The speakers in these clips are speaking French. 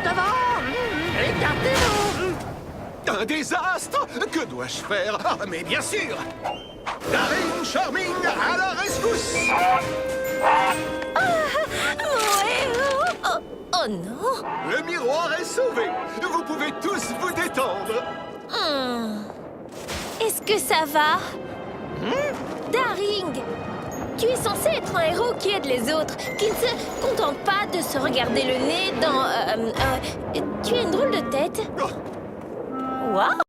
devant. Regardez-nous. Un désastre! Que dois-je faire? Ah, mais bien sûr! Daring Charming à la rescousse! Mon héros! Oh non! Le miroir est sauvé! Vous pouvez tous vous détendre! Est-ce que ça va? Daring! Tu es censé être un héros qui aide les autres, qui ne se contente pas de se regarder le nez dans... tu as une drôle de tête. Oh, Waouh!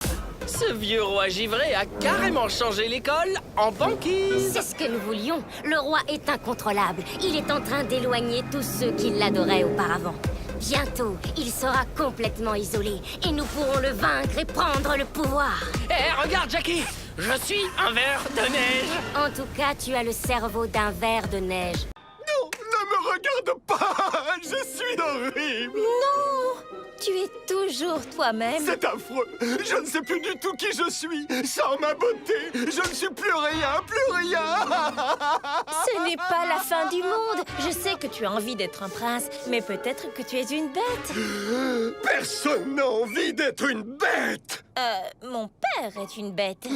Ce vieux roi givré a carrément changé l'école en banquise. C'est ce que nous voulions. Le roi est incontrôlable. Il est en train d'éloigner tous ceux qui l'adoraient auparavant. Bientôt, il sera complètement isolé et nous pourrons le vaincre et prendre le pouvoir. Eh, regarde, Jackie! Je suis un ver de neige. En tout cas, tu as le cerveau d'un ver de neige. non, ne me regarde pas! Je suis horrible! Non! Tu es toujours toi-même. C'est affreux! Je ne sais plus du tout qui je suis! Sans ma beauté, je ne suis plus rien, plus rien! Ce n'est pas la fin du monde. Je sais que tu as envie d'être un prince, mais peut-être que tu es une bête. Personne n'a envie d'être une bête! Mon père est une bête.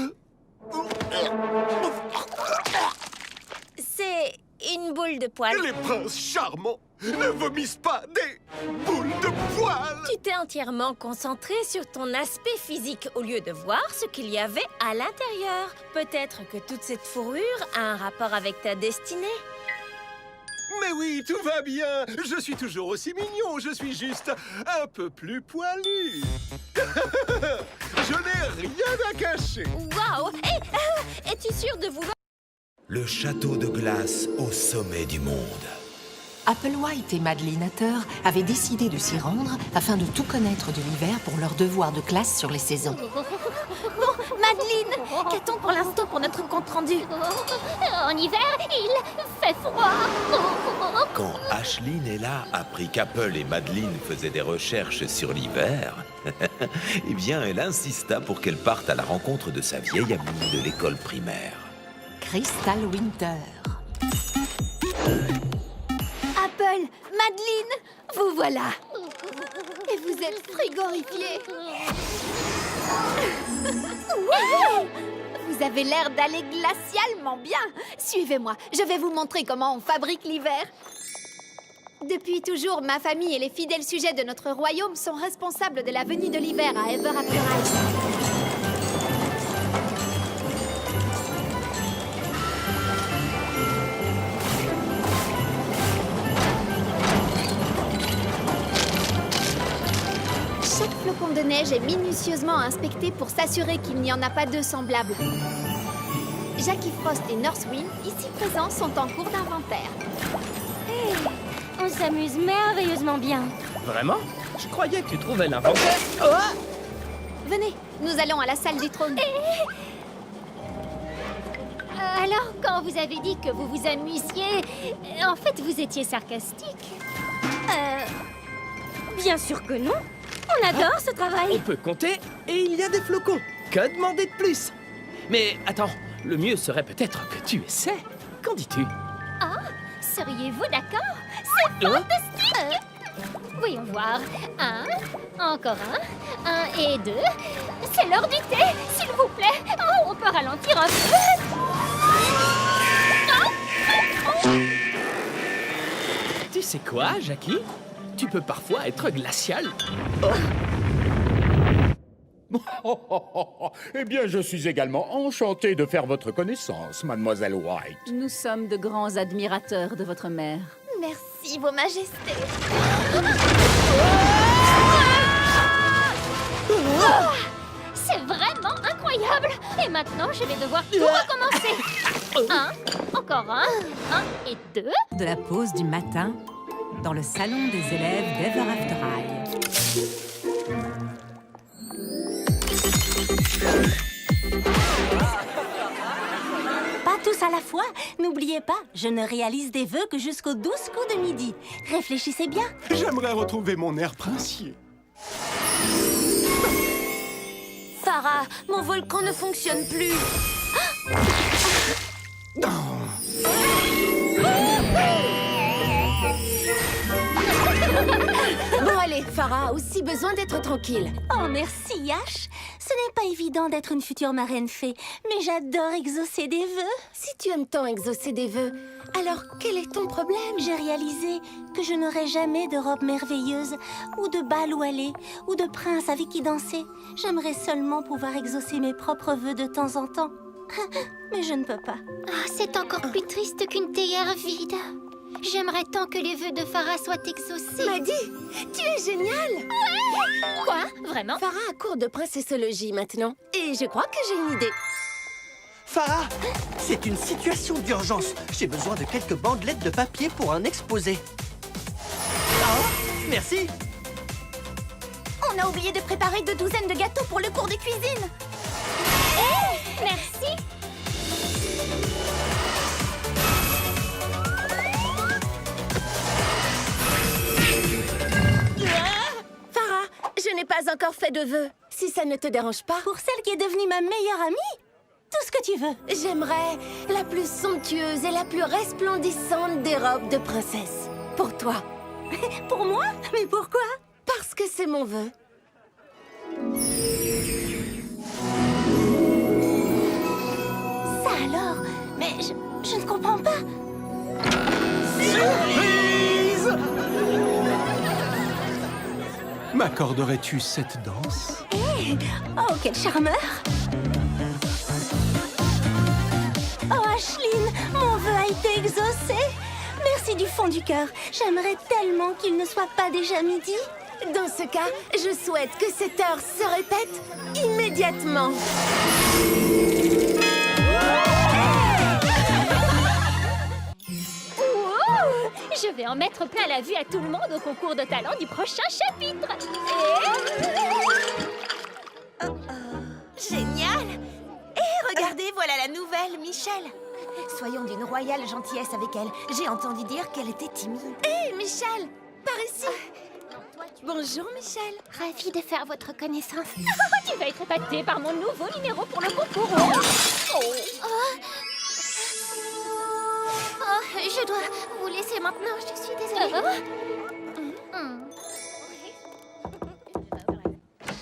C'est une boule de poil. Les princes charmants ne vomissent pas des boules de poils! Tu t'es entièrement concentré sur ton aspect physique au lieu de voir ce qu'il y avait à l'intérieur. Peut-être que toute cette fourrure a un rapport avec ta destinée. Mais oui, tout va bien. Je suis toujours aussi mignon. Je suis juste un peu plus poilu. Je n'ai rien à cacher. Waouh! Es-tu sûr de vouloir... Le château de glace au sommet du monde. Applewhite et Madeline Hatter avaient décidé de s'y rendre afin de tout connaître de l'hiver pour leur devoir de classe sur les saisons. Bon, Madeline, qu'a-t-on pour l'instant pour notre compte-rendu? En hiver, il fait froid. Quand Ashley Nella apprit qu'Apple et Madeline faisaient des recherches sur l'hiver, eh bien, elle insista pour qu'elle parte à la rencontre de sa vieille amie de l'école primaire. Crystal Winter. Apple, Madeline, vous voilà. Et vous êtes frigorifiés. Vous avez l'air d'aller glacialement bien. Suivez-moi, je vais vous montrer comment on fabrique l'hiver. Depuis toujours, ma famille et les fidèles sujets de notre royaume sont responsables de la venue de l'hiver à Ever After High. Chaque flocon de neige est minutieusement inspecté pour s'assurer qu'il n'y en a pas deux semblables. Jackie Frost et Northwind, ici présents, sont en cours d'inventaire. On s'amuse merveilleusement bien. Vraiment? Je croyais que tu trouvais l'inventaire. Oh! Venez, nous allons à la salle du trône. Alors, quand vous avez dit que vous vous amusiez, en fait, vous étiez sarcastique. Bien sûr que non. On adore ce travail. On peut compter et il y a des flocons. Que demander de plus? Mais attends, le mieux serait peut-être que tu essaies. Qu'en dis-tu? Ah, seriez-vous d'accord? C'est fantastique. Voyons voir. Un, encore un et deux. C'est l'heure du thé, s'il vous plaît. Oh, on peut ralentir un peu. Tu sais quoi, Jackie? Tu peux parfois être glacial. Eh bien, je suis également enchanté de faire votre connaissance, mademoiselle White. Nous sommes de grands admirateurs de votre mère. Merci, Vos Majestés. C'est vraiment incroyable. Et maintenant, je vais devoir tout recommencer. Un, encore un et deux. De la pause du matin, dans le salon des élèves d'Ever After High. Pas tous à la fois. N'oubliez pas, je ne réalise des vœux que jusqu'aux 12 coups de midi. Réfléchissez bien. J'aimerais retrouver mon air princier. Farah, mon volcan ne fonctionne plus. Bon, allez, Désolée, Farah a aussi besoin d'être tranquille. Oh, merci, Yash. Ce n'est pas évident d'être une future marraine fée, mais j'adore exaucer des vœux. Si tu aimes tant exaucer des vœux, alors quel est ton problème? J'ai réalisé que je n'aurai jamais de robe merveilleuse, ou de bal où aller, ou de prince avec qui danser. J'aimerais seulement pouvoir exaucer mes propres vœux de temps en temps. Mais je ne peux pas. Ah, c'est encore plus triste qu'une théière vide. J'aimerais tant que les vœux de Farah soient exaucés. Maddy, tu es géniale! Quoi? Vraiment? Farah a cours de princessologie maintenant. Et je crois que j'ai une idée. Farah, c'est une situation d'urgence. J'ai besoin de quelques bandelettes de papier pour un exposé. Oh, merci. On a oublié de préparer 2 douzaines de gâteaux pour le cours de cuisine. Merci. Farah, je n'ai pas encore fait de vœux. Si ça ne te dérange pas, Pour celle qui est devenue ma meilleure amie, tout ce que tu veux. j'aimerais la plus somptueuse et la plus resplendissante des robes de princesse. Pour toi. Pour moi? Mais pourquoi? Parce que c'est mon vœu. Ça alors? Mais je ne comprends pas. Surprise! M'accorderais-tu cette danse? Oh, quel charmeur! Oh, Ashline, mon vœu a été exaucé. Merci du fond du cœur. J'aimerais tellement qu'il ne soit pas déjà midi. Dans ce cas, je souhaite que cette heure se répète immédiatement. Wow! Je vais en mettre plein la vue à tout le monde au concours de talent du prochain chapitre. Génial! Et regardez, voilà la nouvelle, Michel. Soyons d'une royale gentillesse avec elle. J'ai entendu dire qu'elle était timide. Hé, Michel, par ici. Bonjour, Michel. Ravie de faire votre connaissance. Tu vas être épatée par mon nouveau numéro pour le concours. Oh, je dois vous laisser maintenant, je suis désolée.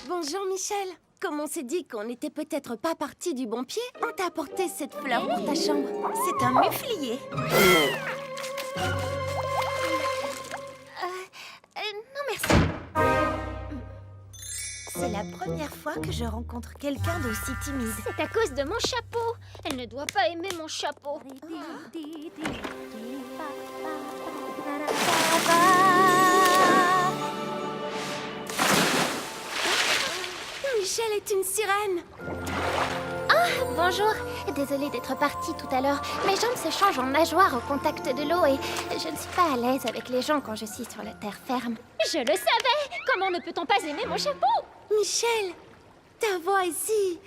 Bonjour, Michel. Comme on s'est dit qu'on n'était peut-être pas parti du bon pied, on t'a apporté cette fleur pour ta chambre. C'est un muflier. Non, merci. C'est la première fois que je rencontre quelqu'un d'aussi timide. C'est à cause de mon chapeau. Elle ne doit pas aimer mon chapeau. Michel est une sirène. Ah, bonjour. Désolée d'être partie tout à l'heure. Mes jambes se changent en nageoires au contact de l'eau et je ne suis pas à l'aise avec les gens quand je suis sur la terre ferme. Je le savais. Comment ne peut-on pas aimer mon chapeau? Michel, ta voix est si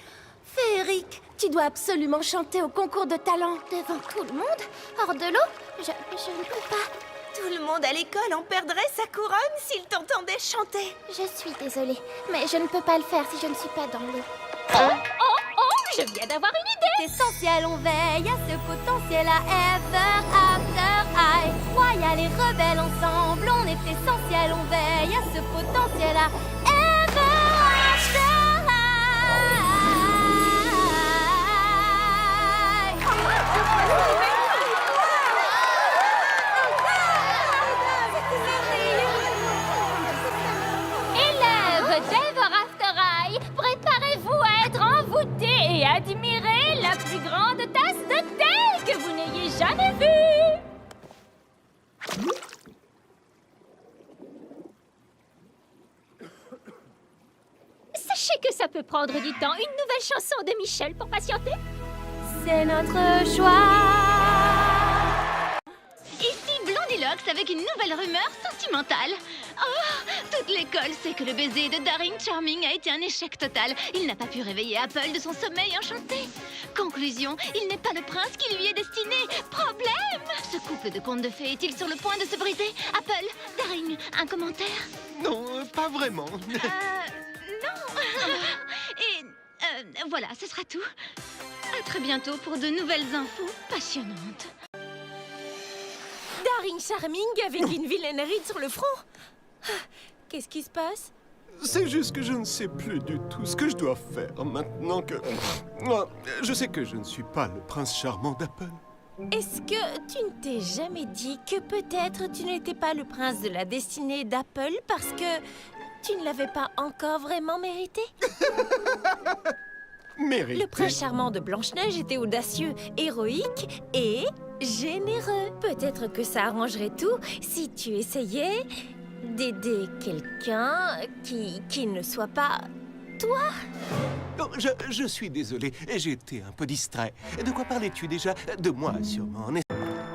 féerique. Tu dois absolument chanter au concours de talent. Devant tout le monde? Hors de l'eau? Je ne peux pas. Tout le monde à l'école en perdrait sa couronne s'il t'entendait chanter. Je suis désolée, mais je ne peux pas le faire si je ne suis pas dans l'eau. Oh, je viens d'avoir une idée. Essentiel, on veille à ce potentiel à ever after I. Royal et rebelle ensemble, on est essentiel, on veille à ce potentiel à ever after Élèves d'Ever After Eye, préparez-vous à être envoûtés et admirer la plus grande tasse de thé que vous n'ayez jamais vue. Sachez que ça peut prendre du temps. Une nouvelle chanson de Michel pour patienter. C'est notre choix. Ici Blondilocks avec une nouvelle rumeur sentimentale. Oh, toute l'école sait que le baiser de Daring Charming a été un échec total. Il n'a pas pu réveiller Apple de son sommeil enchanté. Conclusion, il n'est pas le prince qui lui est destiné. Problème! Ce couple de contes de fées est-il sur le point de se briser? Apple, Daring, un commentaire? Non, pas vraiment. Non. Et voilà, ce sera tout. À très bientôt pour de nouvelles infos passionnantes. Daring Charming avec une vilaine ride sur le front. Qu'est-ce qui se passe? C'est juste que je ne sais plus du tout ce que je dois faire maintenant que... Je sais que je ne suis pas le prince charmant d'Apple. Est-ce que tu ne t'es jamais dit que peut-être tu n'étais pas le prince de la destinée d'Apple parce que tu ne l'avais pas encore vraiment mérité? Mérité. Le prince charmant de Blanche-Neige était audacieux, héroïque et généreux. Peut-être que ça arrangerait tout si tu essayais d'aider quelqu'un qui ne soit pas toi. Oh, je suis désolé, j'ai été un peu distrait. De quoi parlais-tu déjà? De moi, sûrement.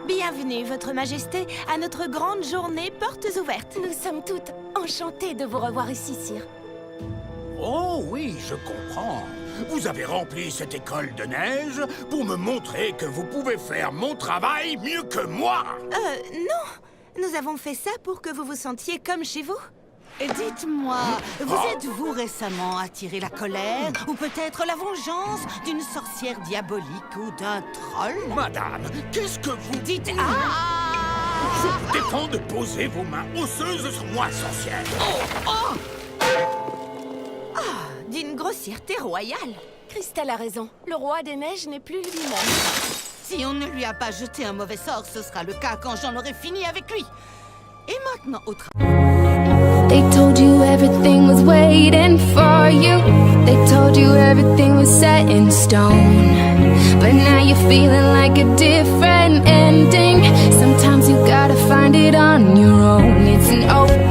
Bienvenue, Votre Majesté, à notre grande journée portes ouvertes. Nous sommes toutes enchantées de vous revoir ici, sire. Oh oui, je comprends. Vous avez rempli cette école de neige pour me montrer que vous pouvez faire mon travail mieux que moi. Non. Nous avons fait ça pour que vous vous sentiez comme chez vous. Dites-moi, vous êtes-vous récemment attiré la colère ou peut-être la vengeance d'une sorcière diabolique ou d'un troll? Madame, qu'est-ce que vous dites? Je vous défends de poser vos mains osseuses sur moi, sorcière. D'une grossièreté royale. Cristal a raison. Le roi des neiges n'est plus lui-même. Si on ne lui a pas jeté un mauvais sort, ce sera le cas quand j'en aurai fini avec lui. Et maintenant, au travail. They told you everything was waiting for you. They told you everything was set in stone. But now you're feeling like a different ending. Sometimes you gotta find it on your own. It's an open